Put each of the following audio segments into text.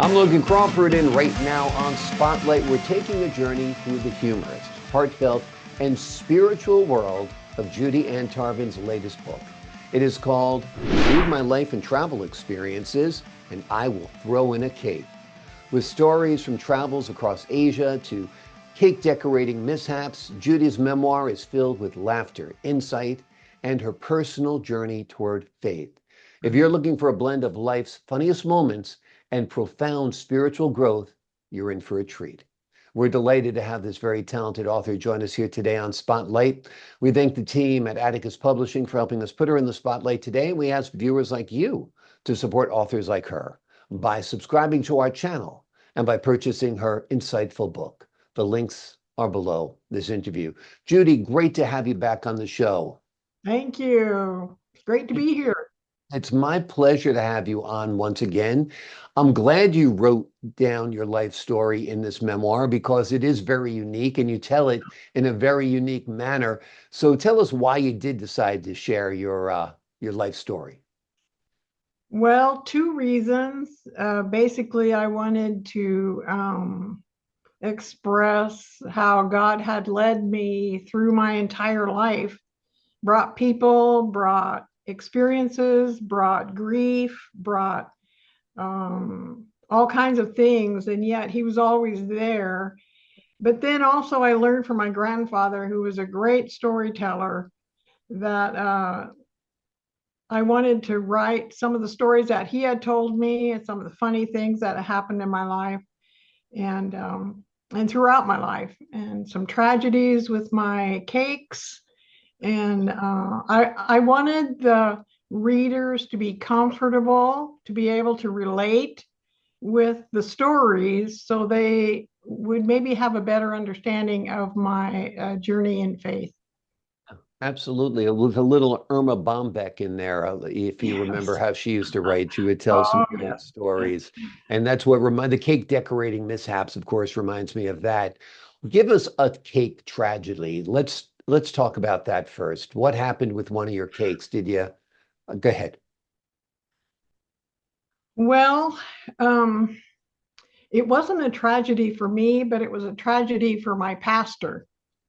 I'm Logan Crawford, and right now on Spotlight, we're taking a journey through the humorous, heartfelt, and spiritual world of Judy Tarvin's latest book. It is called Read My Life and Travel Experiences, and I Will Throw in a Cake. With stories from travels across Asia to cake decorating mishaps, Judy's memoir is filled with laughter, insight, and her personal journey toward faith. If you're looking for a blend of life's funniest moments and profound spiritual growth, you're in for a treat. We're delighted to have this very talented author join us here today on Spotlight. We thank the team at Atticus Publishing for helping us put her in the spotlight today. We ask viewers like you to support authors like her by subscribing to our channel and by purchasing her insightful book. The links are below this interview. Judy, great to have you back on the show. Thank you. It's great to be here. It's my pleasure to have you on once again. I'm glad you wrote down your life story in this memoir because it is very unique and you tell it in a very unique manner. So tell us why you did decide to share your life story. Well, two reasons. Basically, I wanted to express how God had led me through my entire life, brought people, brought experiences, brought grief, brought all kinds of things, and yet He was always there. But then also, I learned from my grandfather, who was a great storyteller, that I wanted to write some of the stories that he had told me and some of the funny things that happened in my life and throughout my life, and some tragedies with my cakes. And I wanted the readers to be comfortable, to be able to relate with the stories so they would maybe have a better understanding of my journey in faith. Absolutely. With a little Irma Bombeck in there. If you remember Yes. how she used to write, she would tell some Oh, great yes. stories. And that's what the cake decorating mishaps, of course, reminds me of that. Give us a cake tragedy. Let's talk about that first. What happened with one of your cakes? Did you go ahead? Well, um, it wasn't a tragedy for me, but it was a tragedy for my pastor.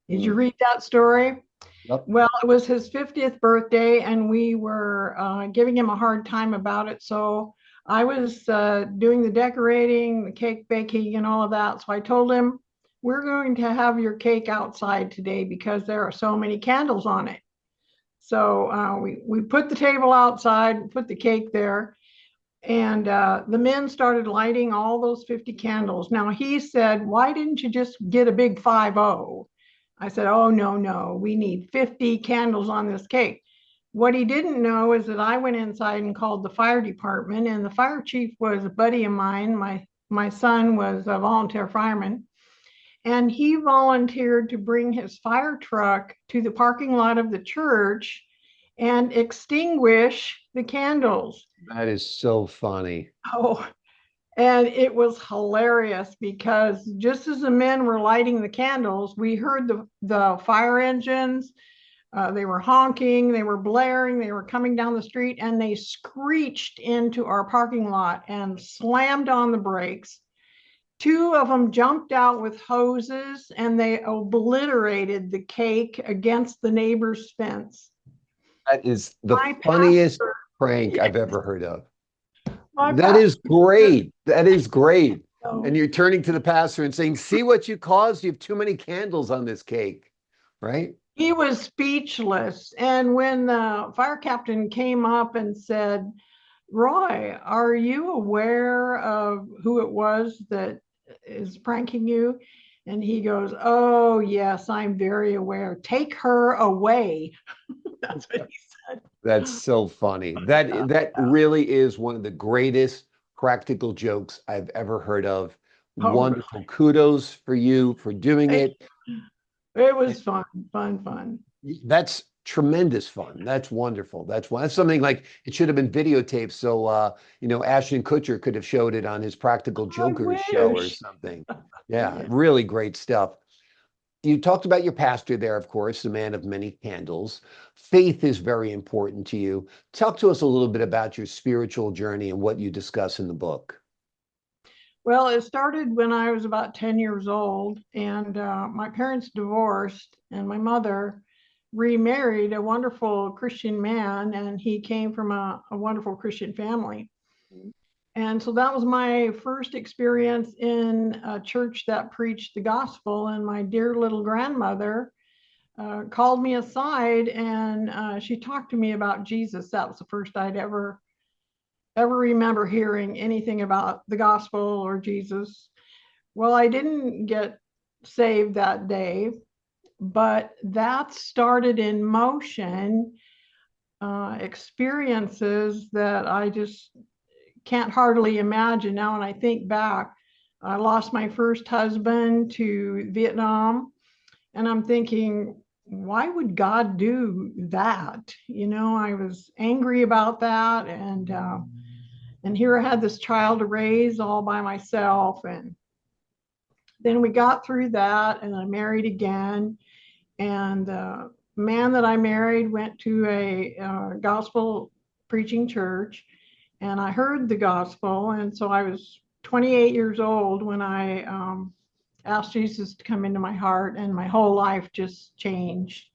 Did you Mm. read that story? Yep. Well, it was his 50th birthday, and we were giving him a hard time about it. So I was doing the decorating, the cake baking, and all of that. So I told him, we're going to have your cake outside today because there are so many candles on it. So we put the table outside, put the cake there, and the men started lighting all those 50 candles. Now he said, why didn't you just get a big 50? I said, oh, no, no, we need 50 candles on this cake. What he didn't know is that I went inside and called the fire department, and the fire chief was a buddy of mine. My son was a volunteer fireman, and he volunteered to bring his fire truck to the parking lot of the church and extinguish the candles. That is so funny. Oh, and it was hilarious because just as the men were lighting the candles, we heard the fire engines. They were honking, they were blaring, they were coming down the street, and they screeched into our parking lot and slammed on the brakes. Two of them jumped out with hoses and they obliterated the cake against the neighbor's fence. That is the My funniest pastor, prank yeah, I've ever heard of. my That pastor, is great. That is great. And oh, you're turning to the pastor and saying, see what you caused? You have too many candles on this cake, right? he was speechless. And when the fire captain came up and said, Roy, are you aware of who it was that is pranking you? And he goes, oh, yes, I'm very aware. Take her away. That's what he said. That's so funny. That really is one of the greatest practical jokes I've ever heard of. Oh, Wonderful. Kudos for you for doing really? it. It was fun, fun, fun. That's tremendous fun. That's wonderful. That's something like it should have been videotaped so Ashton Kutcher could have showed it on his Practical I Jokers show or wish. something. Yeah, Yeah. really great stuff. You talked about your pastor there, of course, the man of many candles. Faith is very important to you. Talk to us a little bit about your spiritual journey and what you discuss in the book. Well, it started when I was about 10 years old, and my parents divorced, and my mother remarried a wonderful Christian man, and he came from a wonderful Christian family. And so that was my first experience in a church that preached the gospel. And my dear little grandmother called me aside, and she talked to me about Jesus. That was the first I'd ever remember hearing anything about the gospel or Jesus. Well, I didn't get saved that day, but that started in motion experiences that I just can't hardly imagine now. When I think back, I lost my first husband to Vietnam, and I'm thinking, why would God do that? I was angry about that, and here I had this child to raise all by myself, and then we got through that, and I married again, and the man that I married went to a gospel preaching church, and I heard the gospel. And so I was 28 years old when I asked Jesus to come into my heart, and my whole life just changed.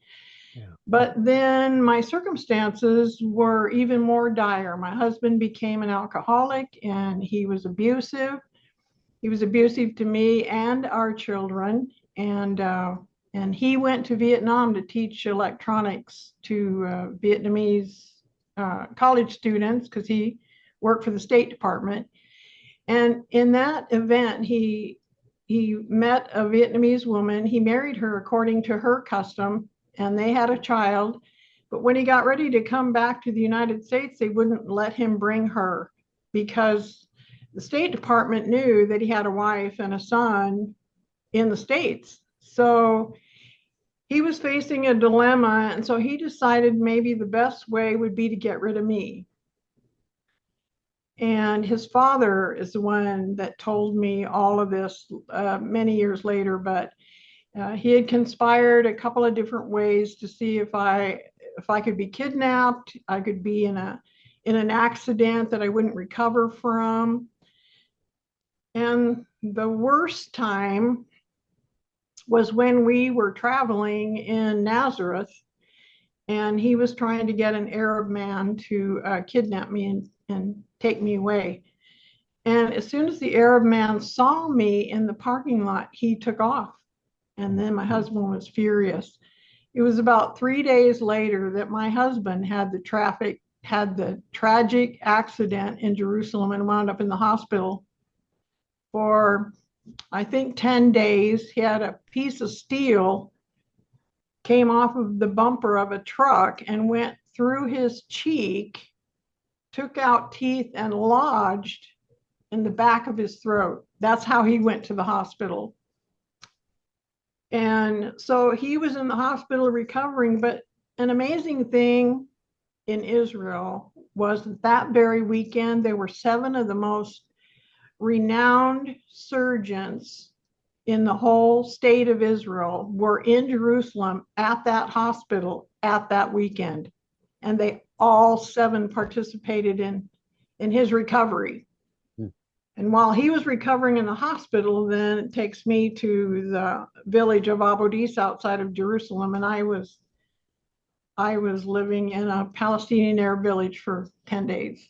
Yeah. But then my circumstances were even more dire. My husband became an alcoholic, and he was abusive. He was abusive to me and our children, and he went to Vietnam to teach electronics to Vietnamese college students because he worked for the State Department. And in that event, he met a Vietnamese woman. He married her according to her custom, and they had a child. But when he got ready to come back to the United States, they wouldn't let him bring her because the State Department knew that he had a wife and a son in the States. So he was facing a dilemma, and so he decided maybe the best way would be to get rid of me. And his father is the one that told me all of this many years later, but he had conspired a couple of different ways to see if I could be kidnapped, I could be in an accident that I wouldn't recover from. And the worst time was when we were traveling in Nazareth, and he was trying to get an Arab man to kidnap me and take me away. And as soon as the Arab man saw me in the parking lot, he took off. And then my husband was furious. It was about 3 days later that my husband had the tragic accident in Jerusalem and wound up in the hospital for, I think, 10 days. He had a piece of steel came off of the bumper of a truck and went through his cheek, took out teeth, and lodged in the back of his throat. That's how he went to the hospital. And so he was in the hospital recovering. But an amazing thing in Israel was that very weekend, there were 7 of the most renowned surgeons in the whole state of Israel were in Jerusalem at that hospital at that weekend. And they all 7 participated in his recovery. And while he was recovering in the hospital, then it takes me to the village of Abu Dis outside of Jerusalem, and I was living in a Palestinian Arab village for 10 days.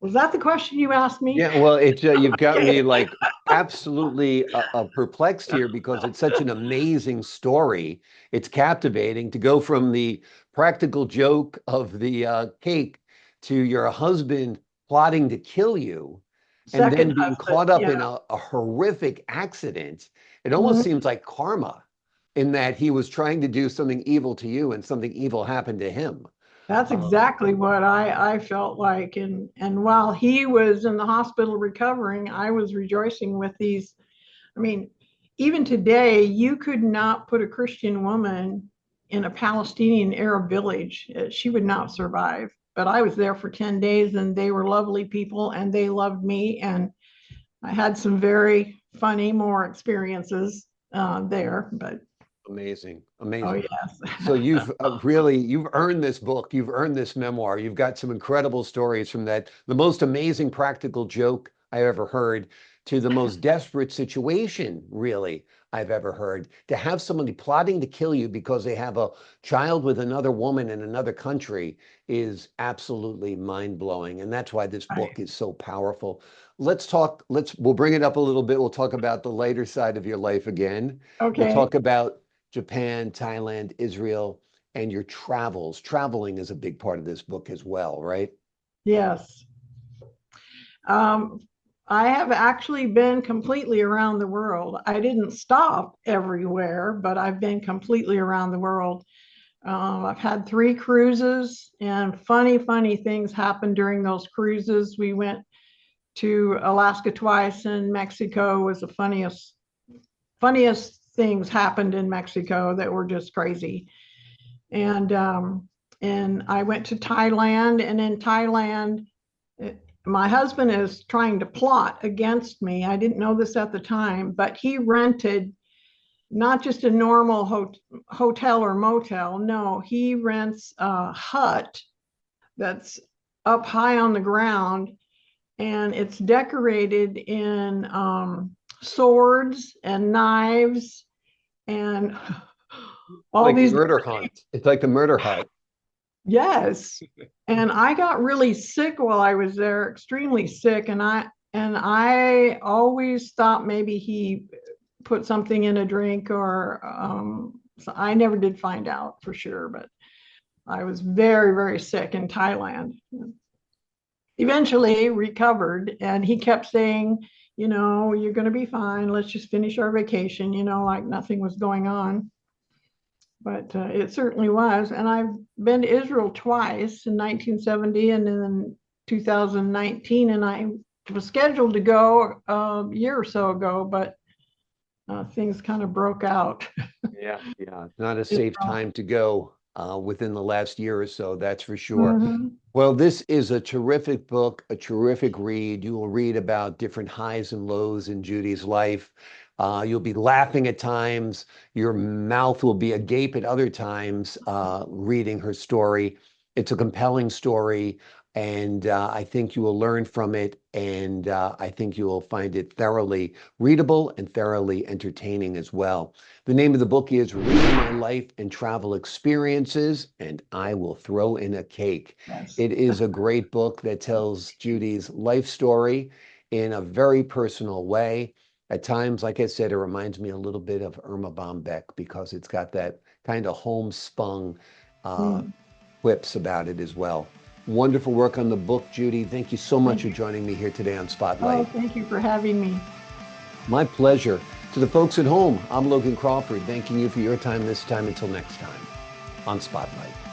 Was that the question you asked me? Yeah, well, you've got me like absolutely perplexed here because it's such an amazing story. It's captivating to go from the practical joke of the cake to your husband plotting to kill you and then being caught up in a horrific accident. It almost seems like karma in that he was trying to do something evil to you and something evil happened to him. That's exactly what I felt like. And while he was in the hospital recovering, I was rejoicing with these. I mean, even today, you could not put a Christian woman in a Palestinian Arab village. She would not survive. But I was there for 10 days, and they were lovely people, and they loved me. And I had some very funny more experiences there, but amazing. Oh, yes. So you've you've earned this book. You've earned this memoir. You've got some incredible stories from that. The most amazing practical joke I ever heard, to the most desperate situation, really, I've ever heard. To have somebody plotting to kill you because they have a child with another woman in another country is absolutely mind-blowing. And that's why this book is so powerful. We'll bring it up a little bit. We'll talk about the lighter side of your life again. We'll Okay. talk about Japan, Thailand, Israel, and your travels. Traveling is a big part of this book as well, right? Yes. Um, I have actually been completely around the world. I didn't stop everywhere, but I've been completely around the world. I've had 3 cruises, and funny things happened during those cruises. We went to Alaska twice, and Mexico was the funniest things happened in Mexico that were just crazy. And I went to Thailand, and in Thailand, my husband is trying to plot against me. I didn't know this at the time, but he rented not just a normal hotel or motel. No, he rents a hut that's up high on the ground, and it's decorated in swords and knives and all Like these. murder hunt. It's like the murder hut. Yes. And I got really sick while I was there, extremely sick. And I always thought maybe he put something in a drink, or so I never did find out for sure, but I was very sick in Thailand. Eventually recovered, and he kept saying, you're going to be fine. Let's just finish our vacation, like nothing was going on. But it certainly was. And I've been to Israel twice, in 1970 and then 2019. And I was scheduled to go a year or so ago, but things kind of broke out. Yeah. Not a safe time to go within the last year or so, that's for sure. Mhm. Well, this is a terrific book, a terrific read. You will read about different highs and lows in Judy's life. You'll be laughing at times. Your mouth will be agape at other times reading her story. It's a compelling story, and I think you will learn from it, and I think you will find it thoroughly readable and thoroughly entertaining as well. The name of the book is Reading My Life and Travel Experiences, and I Will Throw in a Cake. Yes. It is a great book that tells Judy's life story in a very personal way. At times, like I said, it reminds me a little bit of Irma Bombeck because it's got that kind of homespun Mm. quips about it as well. Wonderful work on the book, Judy. Thank you so much Thank for joining me here today on Oh, Spotlight. thank you for having me. My pleasure. To the folks at home, I'm Logan Crawford, thanking you for your time this time. Until next time on Spotlight.